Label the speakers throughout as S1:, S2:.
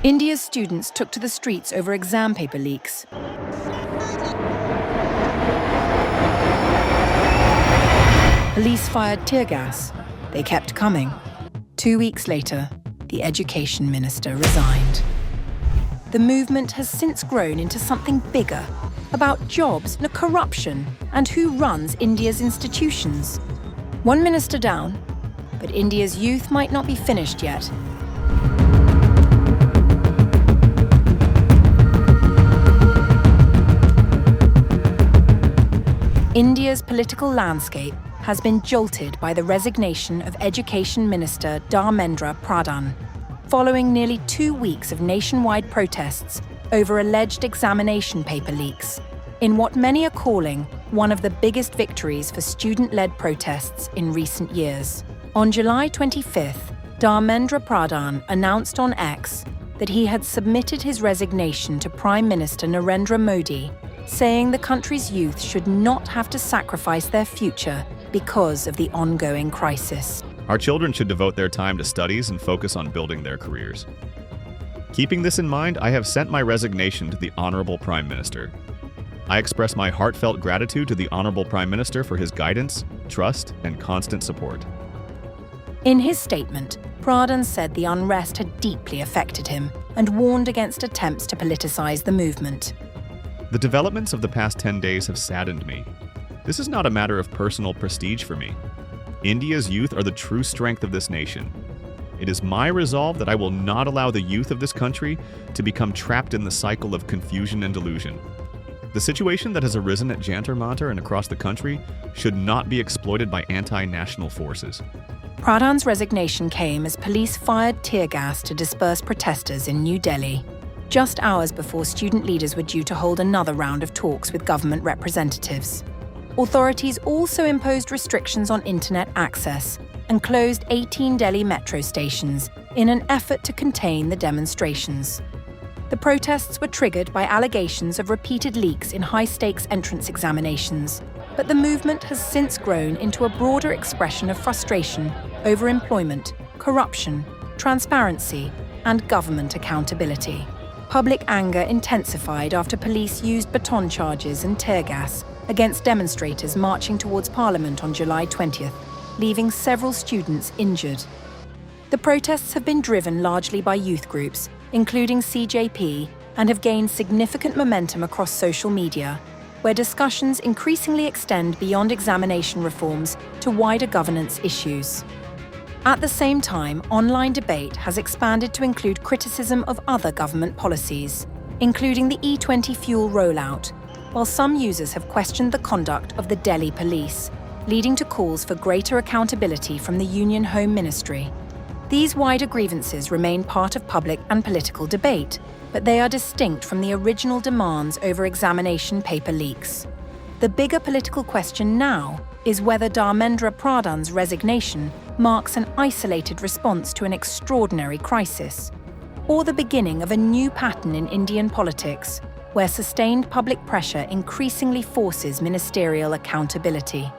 S1: India's students took to the streets over exam paper leaks. Police fired tear gas. They kept coming. 2 weeks later, the Education Minister resigned. The movement has since grown into something bigger, about jobs, corruption, and who runs India's institutions. One minister down, but India's youth might not be finished yet. India's political landscape has been jolted by the resignation of Education Minister Dharmendra Pradhan, following nearly 2 weeks of nationwide protests over alleged examination paper leaks, in what many are calling one of the biggest victories for student-led protests in recent years. On July 25th, Dharmendra Pradhan announced on X that he had submitted his resignation to Prime Minister Narendra Modi, saying the country's youth should not have to sacrifice their future because of the ongoing crisis.
S2: Our children should devote their time to studies and focus on building their careers. Keeping this in mind, I have sent my resignation to the Honorable Prime Minister. I express my heartfelt gratitude to the Honorable Prime Minister for his guidance, trust, and constant support.
S1: In his statement, Pradhan said the unrest had deeply affected him and warned against attempts to politicize the movement.
S2: The developments of the past 10 days have saddened me. This is not a matter of personal prestige for me. India's youth are the true strength of this nation. It is my resolve that I will not allow the youth of this country to become trapped in the cycle of confusion and delusion. The situation that has arisen at Jantar Mantar and across the country should not be exploited by anti-national forces.
S1: Pradhan's resignation came as police fired tear gas to disperse protesters in New Delhi, just hours before student leaders were due to hold another round of talks with government representatives. Authorities also imposed restrictions on internet access and closed 18 Delhi metro stations in an effort to contain the demonstrations. The protests were triggered by allegations of repeated leaks in high-stakes entrance examinations, but the movement has since grown into a broader expression of frustration over employment, corruption, transparency, and government accountability. Public anger intensified after police used baton charges and tear gas against demonstrators marching towards Parliament on July 20th, leaving several students injured. The protests have been driven largely by youth groups, including CJP, and have gained significant momentum across social media, where discussions increasingly extend beyond examination reforms to wider governance issues. At the same time, online debate has expanded to include criticism of other government policies, including the E20 fuel rollout, while some users have questioned the conduct of the Delhi police, leading to calls for greater accountability from the Union Home Ministry. These wider grievances remain part of public and political debate, but they are distinct from the original demands over examination paper leaks. The bigger political question now is whether Dharmendra Pradhan's resignation marks an isolated response to an extraordinary crisis, or the beginning of a new pattern in Indian politics, where sustained public pressure increasingly forces ministerial accountability.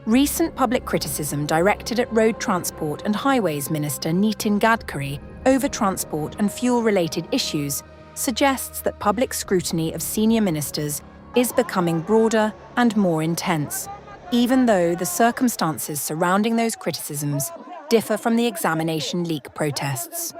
S1: Recent public criticism directed at Road Transport and Highways Minister Nitin Gadkari over transport and fuel-related issues suggests that public scrutiny of senior ministers is becoming broader and more intense, even though the circumstances surrounding those criticisms differ from the examination leak protests.